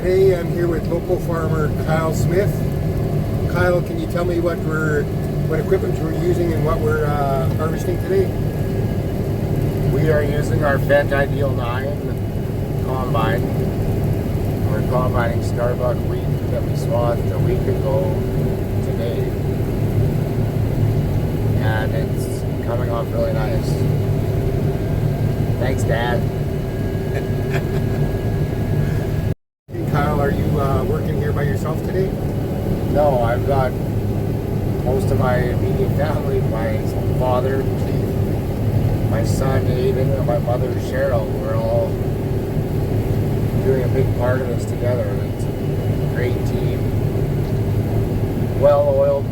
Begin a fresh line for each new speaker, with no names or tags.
Today I'm here with local farmer Kyle Smith. Kyle, can you tell me what equipment we're using and what we're harvesting today?
We are using our Fendt Ideal 9 combine. We're combining Starbuck wheat that we swathed a week ago today. And it's coming off really nice. Thanks, Dad.
Kyle, are you working here by yourself today?
No, I've got most of my immediate family, my father, Keith, my son, Aiden, and my mother, Cheryl. We're all doing a big part of this together. It's a great team, well-oiled